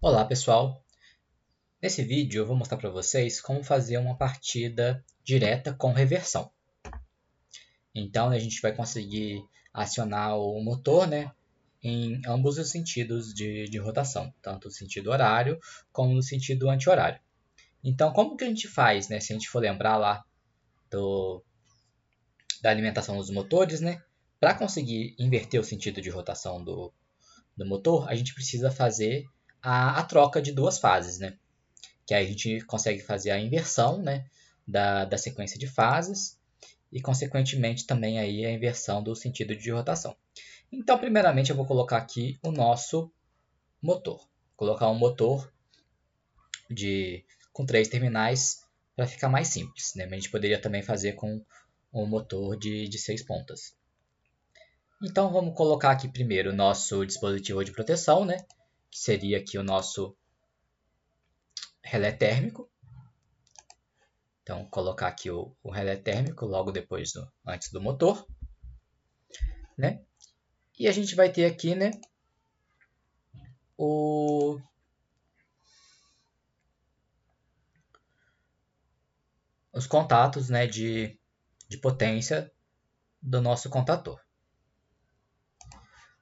Olá pessoal, nesse vídeo eu vou mostrar para vocês como fazer uma partida direta com reversão. Então a gente vai conseguir acionar o motor, em ambos os sentidos de rotação, tanto no sentido horário como no sentido anti-horário. Então como que a gente faz, se a gente for lembrar lá da alimentação dos motores, para conseguir inverter o sentido de rotação do motor, a gente precisa fazer a troca de duas fases, que aí a gente consegue fazer a inversão, da sequência de fases e, consequentemente, também aí a inversão do sentido de rotação. Então, primeiramente, eu vou colocar aqui o nosso motor. Vou colocar um motor com 3 terminais para ficar mais simples. Mas a gente poderia também fazer com um motor de 6 pontas. Então, vamos colocar aqui primeiro o nosso dispositivo de proteção, que seria aqui o nosso relé térmico. Então, colocar aqui o relé térmico logo depois, antes do motor. E a gente vai ter aqui os contatos de potência do nosso contator.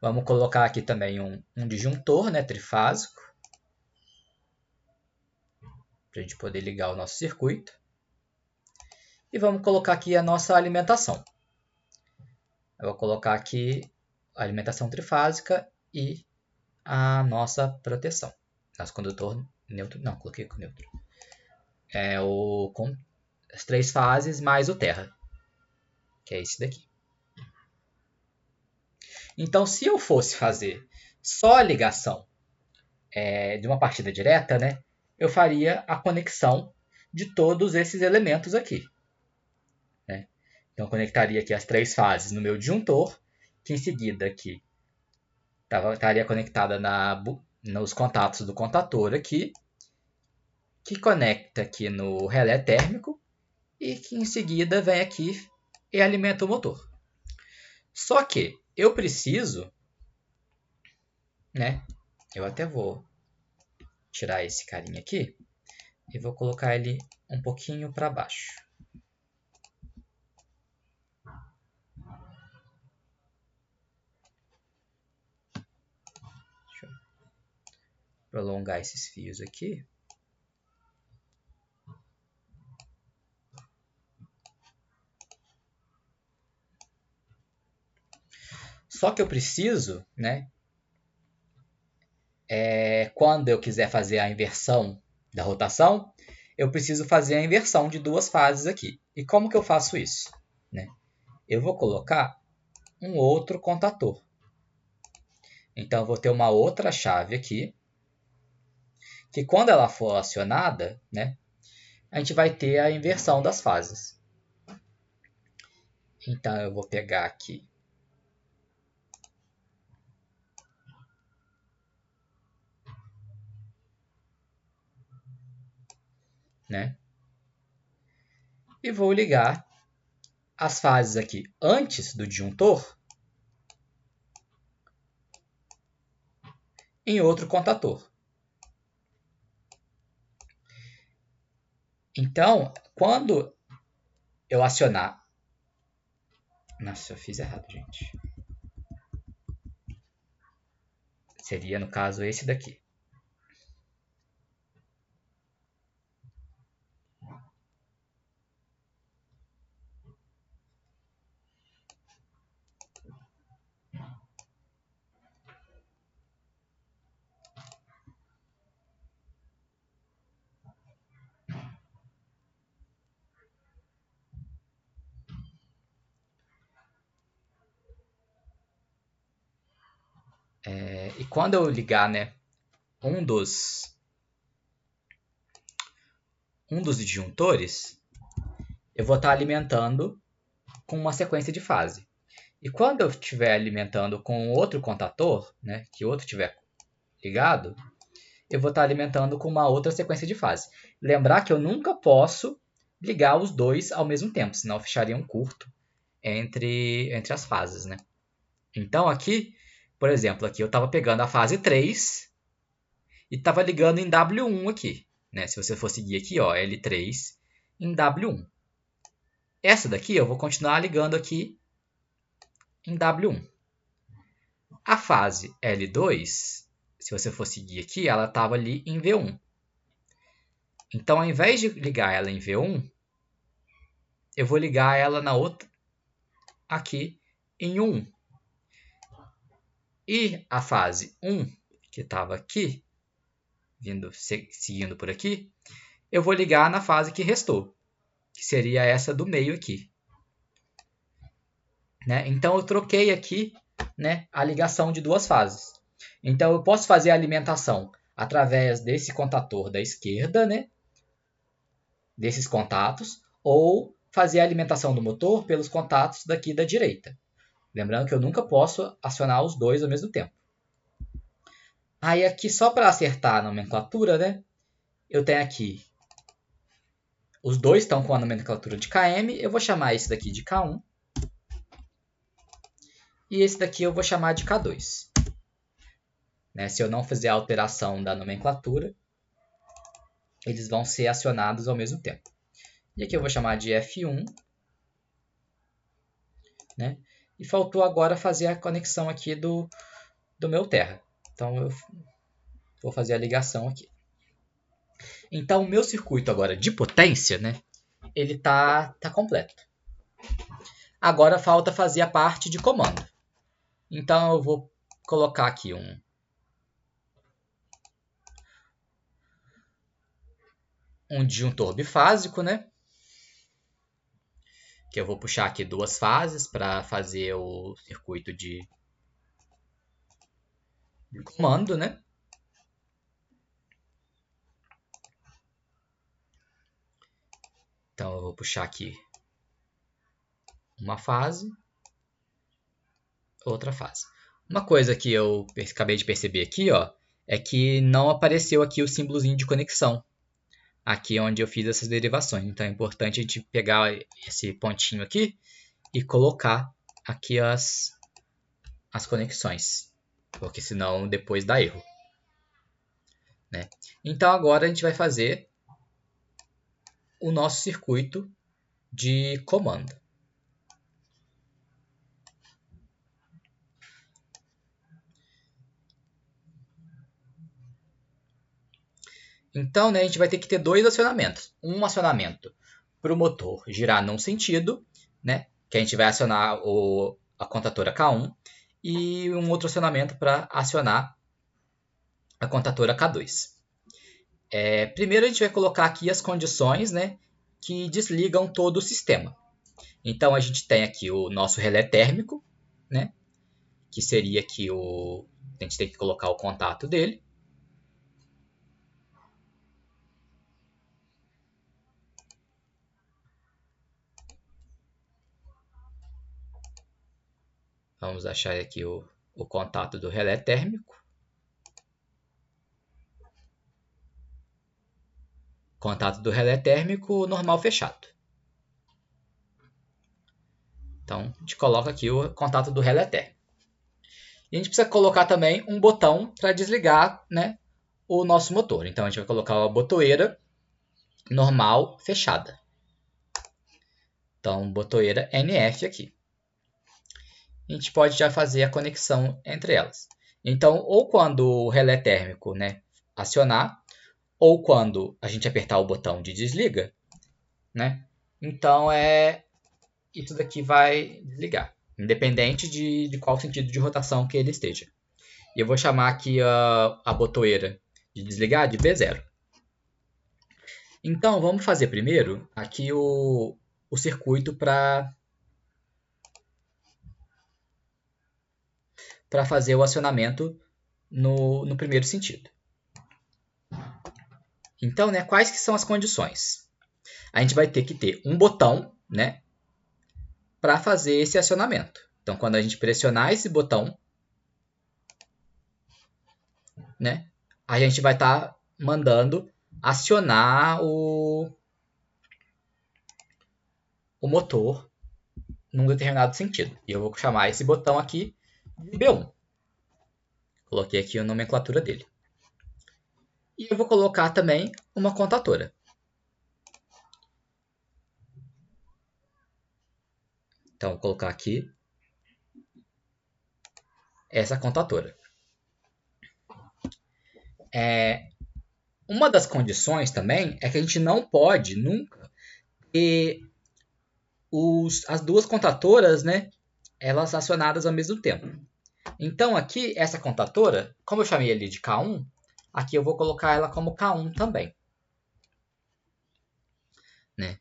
Vamos colocar aqui também um disjuntor trifásico, para a gente poder ligar o nosso circuito. E vamos colocar aqui a nossa alimentação. Eu vou colocar aqui a alimentação trifásica e a nossa proteção. Nosso condutor neutro, não, coloquei com neutro. Com as 3 fases mais o terra, que é esse daqui. Então, se eu fosse fazer só a ligação de uma partida direta, eu faria a conexão de todos esses elementos aqui. Então, eu conectaria aqui as 3 fases no meu disjuntor, que em seguida aqui estaria conectada nos contatos do contator aqui, que conecta aqui no relé térmico e que em seguida vem aqui e alimenta o motor. Só que eu preciso, eu até vou tirar esse carinha aqui e vou colocar ele um pouquinho para baixo. Deixa eu prolongar esses fios aqui. Só que eu preciso, quando eu quiser fazer a inversão da rotação, eu preciso fazer a inversão de 2 fases aqui. E como que eu faço isso? Eu vou colocar um outro contator. Então, eu vou ter uma outra chave aqui, que quando ela for acionada, a gente vai ter a inversão das fases. Então, eu vou pegar aqui e vou ligar as fases aqui antes do disjuntor em outro contator. Então, quando eu acionar... Nossa, eu fiz errado, gente. Seria, no caso, esse daqui. E quando eu ligar um dos disjuntores, eu vou estar alimentando com uma sequência de fase. E quando eu estiver alimentando com outro contator, que outro estiver ligado, eu vou estar alimentando com uma outra sequência de fase. Lembrar que eu nunca posso ligar os dois ao mesmo tempo, senão eu fecharia um curto entre as fases. Então aqui, por exemplo, aqui eu estava pegando a fase 3 e estava ligando em W1 aqui. Né? Se você for seguir aqui, ó, L3 em W1. Essa daqui eu vou continuar ligando aqui em W1. A fase L2, se você for seguir aqui, ela estava ali em V1. Então, ao invés de ligar ela em V1, eu vou ligar ela na outra aqui em 1. E a fase 1, que estava aqui, seguindo por aqui, eu vou ligar na fase que restou, que seria essa do meio aqui. Né? Então, eu troquei aqui, né, a ligação de duas fases. Então, eu posso fazer a alimentação através desse contator da esquerda, né, desses contatos, ou fazer a alimentação do motor pelos contatos daqui da direita. Lembrando que eu nunca posso acionar os dois ao mesmo tempo. Aí aqui, só para acertar a nomenclatura, né, eu tenho aqui, os dois estão com a nomenclatura de KM, eu vou chamar esse daqui de K1, e esse daqui eu vou chamar de K2. Né, se eu não fizer a alteração da nomenclatura, eles vão ser acionados ao mesmo tempo. E aqui eu vou chamar de F1. Né? E faltou agora fazer a conexão aqui do meu Terra. Então eu vou fazer a ligação aqui. Então o meu circuito agora de potência, né, ele tá completo. Agora falta fazer a parte de comando. Então eu vou colocar aqui um disjuntor bifásico, né? Que eu vou puxar aqui duas fases para fazer o circuito de comando, né? Então eu vou puxar aqui uma fase, outra fase. Uma coisa que eu acabei de perceber aqui, ó, é que não apareceu aqui o símbolozinho de conexão. Aqui onde eu fiz essas derivações. Então é importante a gente pegar esse pontinho aqui e colocar aqui as conexões, porque senão depois dá erro. Né? Então agora a gente vai fazer o nosso circuito de comando. Então, né, a gente vai ter que ter dois acionamentos. Um acionamento para o motor girar num sentido, né, que a gente vai acionar a contatora K1, e um outro acionamento para acionar a contatora K2. Primeiro a gente vai colocar aqui as condições, né, que desligam todo o sistema. Então a gente tem aqui o nosso relé térmico, né, que seria aqui a gente tem que colocar o contato dele. Vamos achar aqui o contato do relé térmico. Contato do relé térmico normal fechado. Então, a gente coloca aqui o contato do relé térmico. E a gente precisa colocar também um botão para desligar, né, o nosso motor. Então, a gente vai colocar a botoeira normal fechada. Então, botoeira NF aqui. A gente pode já fazer a conexão entre elas. Então, ou quando o relé térmico, né, acionar, ou quando a gente apertar o botão de desliga, né, então isso daqui vai desligar, independente de qual sentido de rotação que ele esteja. E eu vou chamar aqui a botoeira de desligar de B0. Então, vamos fazer primeiro aqui o circuito para fazer o acionamento no primeiro sentido. Então, né, quais que são as condições? A gente vai ter que ter um botão, né, para fazer esse acionamento. Então, quando a gente pressionar esse botão, né, a gente vai estar mandando acionar o motor num determinado sentido. E eu vou chamar esse botão aqui de B1. Coloquei aqui a nomenclatura dele. E eu vou colocar também uma contatora. Então, vou colocar aqui essa contatora. Uma das condições também é que a gente não pode nunca ter as duas contatoras, né, elas acionadas ao mesmo tempo. Então aqui, essa contatora, como eu chamei ele de K1, aqui eu vou colocar ela como K1 também. Né?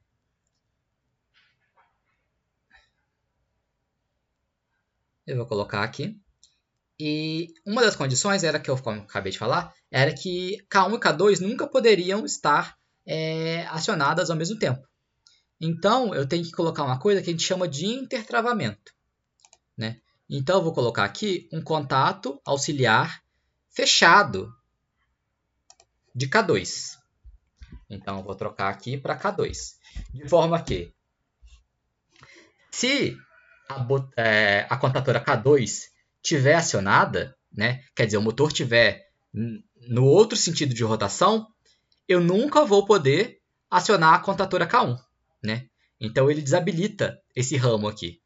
Eu vou colocar aqui. E uma das condições era que eu acabei de falar, era que K1 e K2 nunca poderiam estar acionadas ao mesmo tempo. Então, eu tenho que colocar uma coisa que a gente chama de intertravamento. Né? Então, eu vou colocar aqui um contato auxiliar fechado de K2. Então, eu vou trocar aqui para K2. De forma que, se a contatora K2 tiver acionada, né, quer dizer, o motor tiver no outro sentido de rotação, eu nunca vou poder acionar a contatora K1. Né? Então, ele desabilita esse ramo aqui.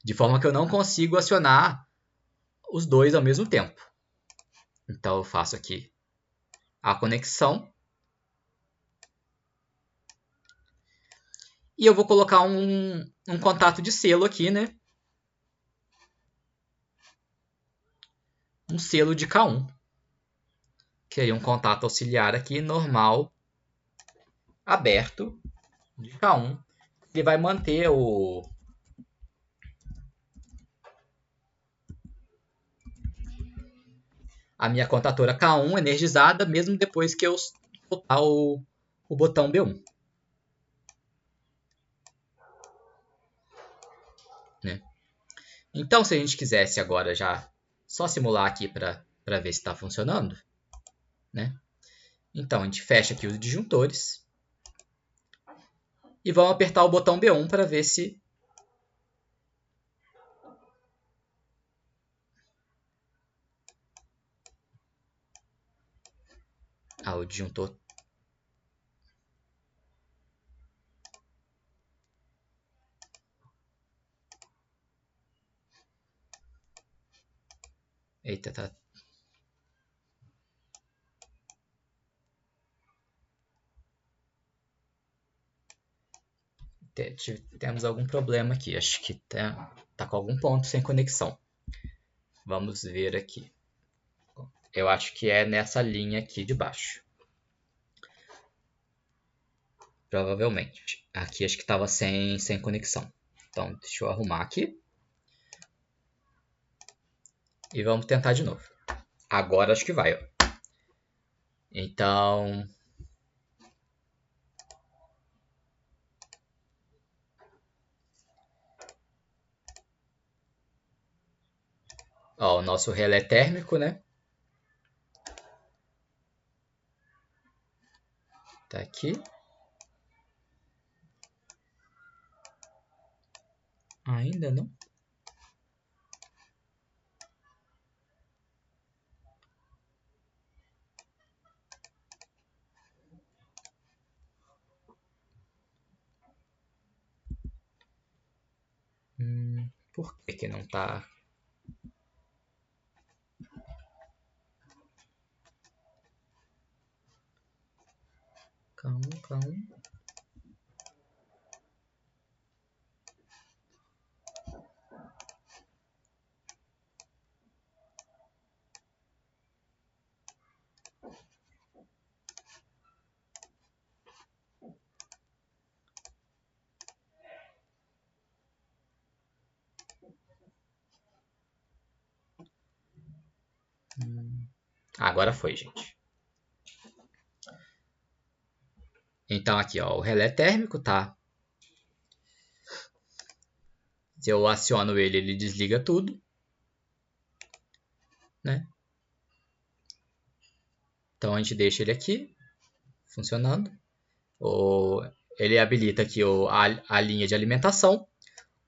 De forma que eu não consigo acionar os dois ao mesmo tempo. Então, eu faço aqui a conexão. E eu vou colocar um contato de selo aqui, né? Um selo de K1. Que é um contato auxiliar aqui, normal, aberto, de K1. Ele vai manter a minha contatora K1 energizada, mesmo depois que eu soltar o botão B1. Né? Então, se a gente quisesse agora já só simular aqui para ver se está funcionando, né? Então, a gente fecha aqui os disjuntores e vamos apertar o botão B1 para ver se o disjuntor eita, tá. Temos algum problema aqui. Acho que tá com algum ponto sem conexão. Vamos ver aqui. Eu acho que é nessa linha aqui de baixo. Provavelmente. Aqui acho que estava sem conexão. Então, deixa eu arrumar aqui. E vamos tentar de novo. Agora acho que vai. Ó. Então... Ó, o nosso relé térmico, né? Tá aqui. Ainda não. Por que não tá? Calma. Agora foi, gente. Então aqui, ó, o relé térmico tá. Se eu aciono ele, ele desliga tudo, né? Então a gente deixa ele aqui funcionando. Ele habilita aqui a linha de alimentação.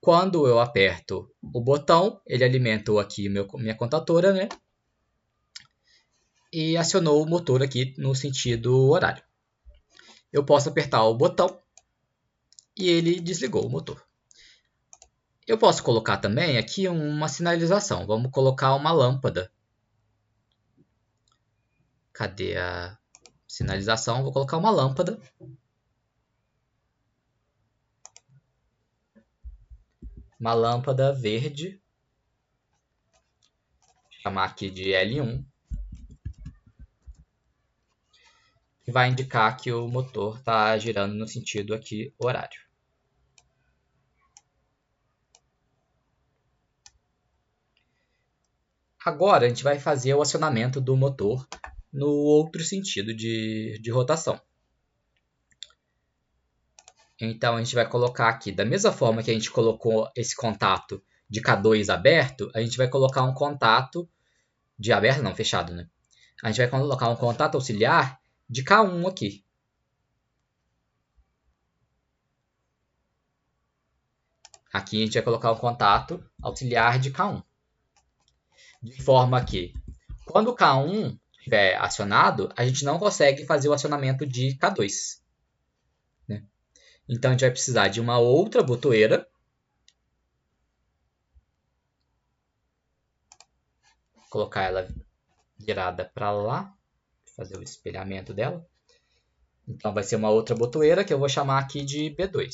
Quando eu aperto o botão, ele alimenta aqui minha contatora, né? e acionou o motor aqui no sentido horário. Eu posso apertar o botão e ele desligou o motor. Eu posso colocar também aqui uma sinalização. Vamos colocar uma lâmpada. Cadê a sinalização? Vou colocar uma lâmpada. Uma lâmpada verde. Vou chamar aqui de L1. Que vai indicar que o motor está girando no sentido aqui horário. Agora a gente vai fazer o acionamento do motor no outro sentido de rotação. Então a gente vai colocar aqui, da mesma forma que a gente colocou esse contato de K2 aberto, a gente vai colocar um contato de aberto, não, fechado, né? A gente vai colocar um contato auxiliar de K1 aqui. Aqui a gente vai colocar um contato auxiliar de K1. De forma que, quando o K1 estiver acionado, a gente não consegue fazer o acionamento de K2. Né? Então a gente vai precisar de uma outra botoeira. Colocar ela virada para lá. Fazer o espelhamento dela. Então vai ser uma outra botoeira que eu vou chamar aqui de B2.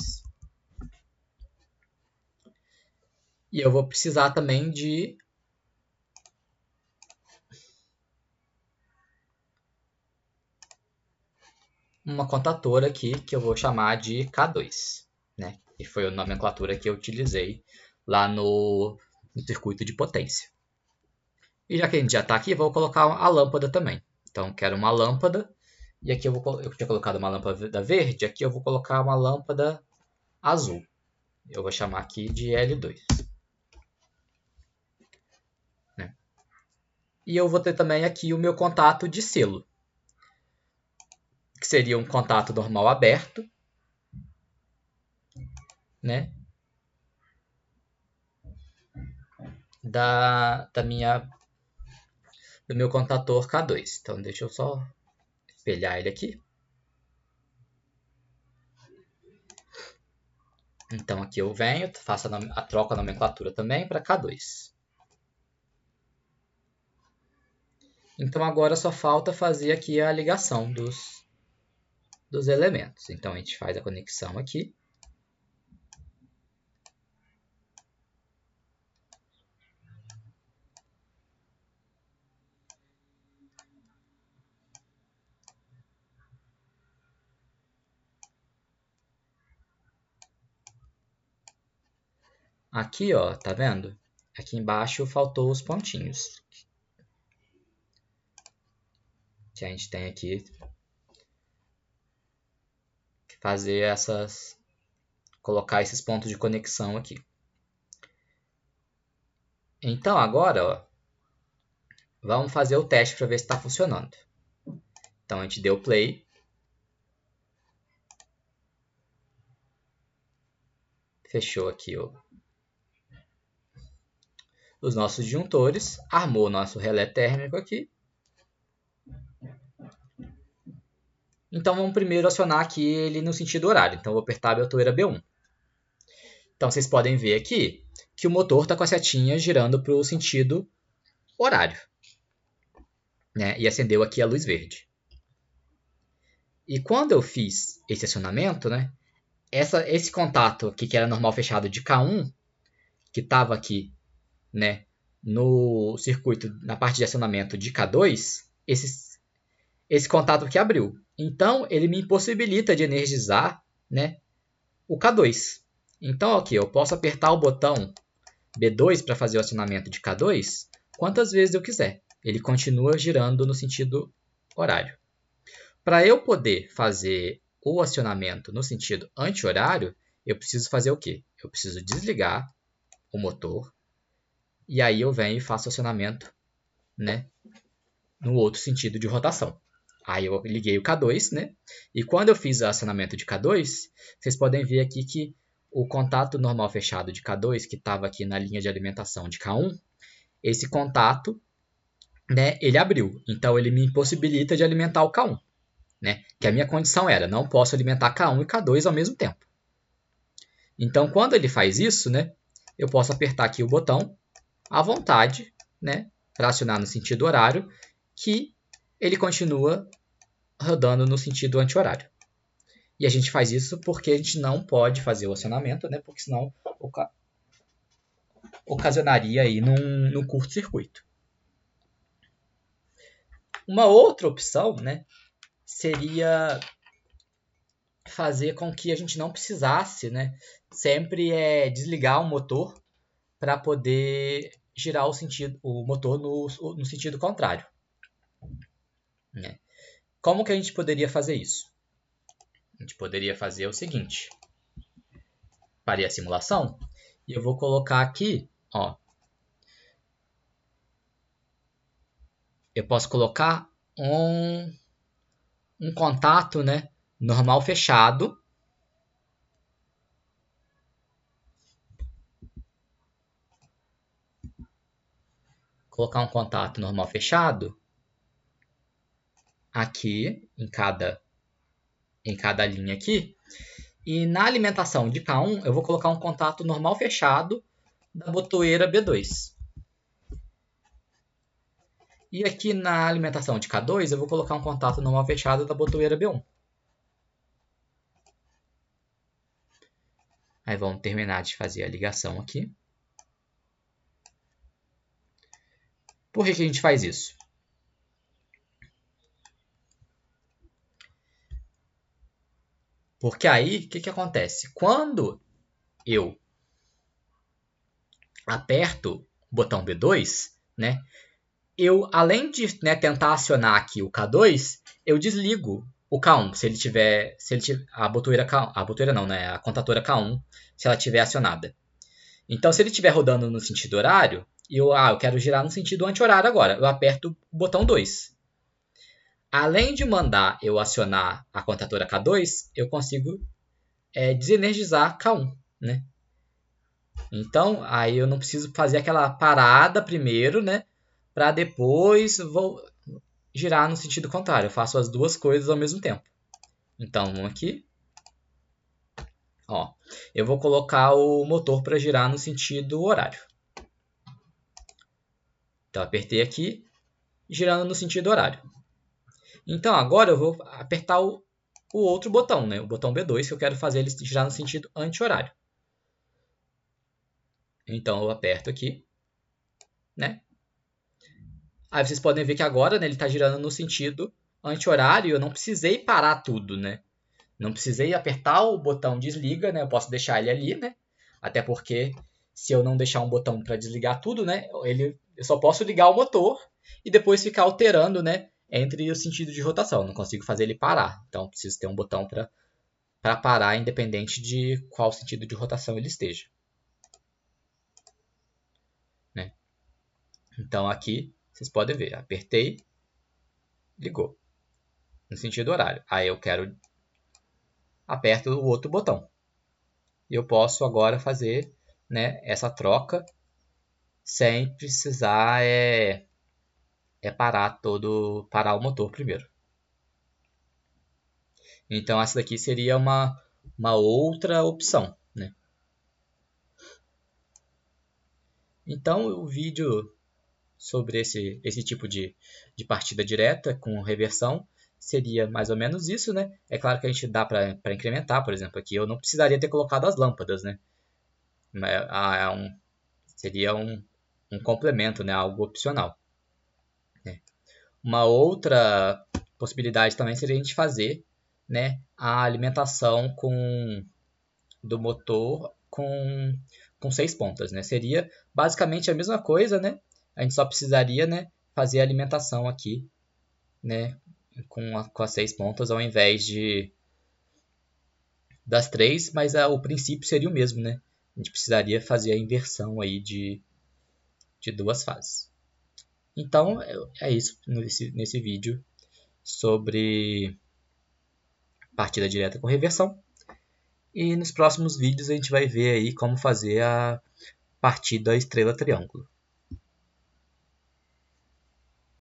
E eu vou precisar também de uma contatora aqui que eu vou chamar de K2, né? Que foi a nomenclatura que eu utilizei lá no circuito de potência. E já que a gente já está aqui, vou colocar a lâmpada também. Então, quero uma lâmpada. E aqui eu tinha colocado uma lâmpada verde, aqui eu vou colocar uma lâmpada azul. Eu vou chamar aqui de L2. Né? E eu vou ter também aqui o meu contato de selo, que seria um contato normal aberto, né? Do meu contator K2. Então, deixa eu só espelhar ele aqui. Então, aqui eu venho, faço a troca a nomenclatura também para K2. Então, agora só falta fazer aqui a ligação dos elementos. Então, a gente faz a conexão aqui. Aqui, ó, tá vendo? Aqui embaixo faltou os pontinhos. Que a gente tem aqui que fazer colocar esses pontos de conexão aqui. Então, agora, ó, vamos fazer o teste para ver se está funcionando. Então, a gente deu play. Fechou aqui os nossos disjuntores, armou o nosso relé térmico aqui. Então vamos primeiro acionar aqui ele no sentido horário. Então eu vou apertar a botoeira B1. Então vocês podem ver aqui que o motor está com a setinha girando para o sentido horário. Né? E acendeu aqui a luz verde. E quando eu fiz esse acionamento, né, esse contato aqui que era normal fechado de K1, que estava aqui, né, no circuito, na parte de acionamento de K2, esse contato aqui abriu. Então, ele me impossibilita de energizar, né, o K2. Então, aqui, eu posso apertar o botão B2 para fazer o acionamento de K2 quantas vezes eu quiser. Ele continua girando no sentido horário. Para eu poder fazer o acionamento no sentido anti-horário, eu preciso fazer o quê? Eu preciso desligar o motor e aí eu venho e faço o acionamento, né, no outro sentido de rotação. Aí eu liguei o K2, né? E quando eu fiz o acionamento de K2, vocês podem ver aqui que o contato normal fechado de K2, que estava aqui na linha de alimentação de K1, esse contato né, ele abriu. Então ele me impossibilita de alimentar o K1. Né? Que a minha condição era, não posso alimentar K1 e K2 ao mesmo tempo. Então, quando ele faz isso, né, eu posso apertar aqui o botão à vontade, né, para acionar no sentido horário, que ele continua rodando no sentido anti-horário. E a gente faz isso porque a gente não pode fazer o acionamento, né, porque senão ocasionaria aí num curto-circuito. Uma outra opção, né, seria fazer com que a gente não precisasse, né, sempre desligar o motor para poder girar o motor no sentido contrário. Né? Como que a gente poderia fazer isso? A gente poderia fazer o seguinte. Parei a simulação e eu vou colocar aqui, ó. Eu posso colocar um contato, né, normal fechado. Colocar um contato normal fechado aqui em cada linha aqui. E na alimentação de K1 eu vou colocar um contato normal fechado da botoeira B2. E aqui na alimentação de K2 eu vou colocar um contato normal fechado da botoeira B1. Aí vamos terminar de fazer a ligação aqui. Por que a gente faz isso? Porque aí, o que acontece? Quando eu aperto o botão B2, né, eu, além de, né, tentar acionar aqui o K2, eu desligo o K1, se ele tiver a botoeira não, né, a contatora K1, se ela tiver acionada. Então, se ele estiver rodando no sentido horário, e eu quero girar no sentido anti-horário agora, eu aperto o botão 2. Além de mandar eu acionar a contatora K2, eu consigo desenergizar K1, né? Então, aí eu não preciso fazer aquela parada primeiro, né? Para depois girar no sentido contrário. Eu faço as duas coisas ao mesmo tempo. Então, vamos aqui. Ó, eu vou colocar o motor para girar no sentido horário. Então, apertei aqui, girando no sentido horário. Então, agora eu vou apertar o outro botão, né? O botão B2, que eu quero fazer ele girar no sentido anti-horário. Então, eu aperto aqui, né? Aí vocês podem ver que agora, né, ele está girando no sentido anti-horário. Eu não precisei parar tudo, né? Não precisei apertar o botão desliga, né? Eu posso deixar ele ali, né? Até porque se eu não deixar um botão para desligar tudo, né? Eu só posso ligar o motor e depois ficar alterando, né? Entre o sentido de rotação. Não consigo fazer ele parar. Então preciso ter um botão para parar, independente de qual sentido de rotação ele esteja. Né? Então aqui vocês podem ver, apertei, ligou no sentido horário. Aí eu quero aperto o outro botão. E eu posso agora fazer, né, essa troca sem precisar parar o motor primeiro. Então essa daqui seria uma outra opção, né? Então o vídeo sobre esse tipo de partida direta com reversão seria mais ou menos isso, né? É claro que a gente dá para incrementar, por exemplo, aqui eu não precisaria ter colocado as lâmpadas, né? Seria um complemento, né? Algo opcional. Né? Uma outra possibilidade também seria a gente fazer, né, a alimentação do motor com 6 pontas, né? Seria basicamente a mesma coisa, né? A gente só precisaria, né, fazer a alimentação aqui, né, com as 6 pontas ao invés das 3, mas o princípio seria o mesmo, né? A gente precisaria fazer a inversão aí de 2 fases. Então é isso nesse vídeo sobre partida direta com reversão. E nos próximos vídeos a gente vai ver aí como fazer a partida estrela-triângulo.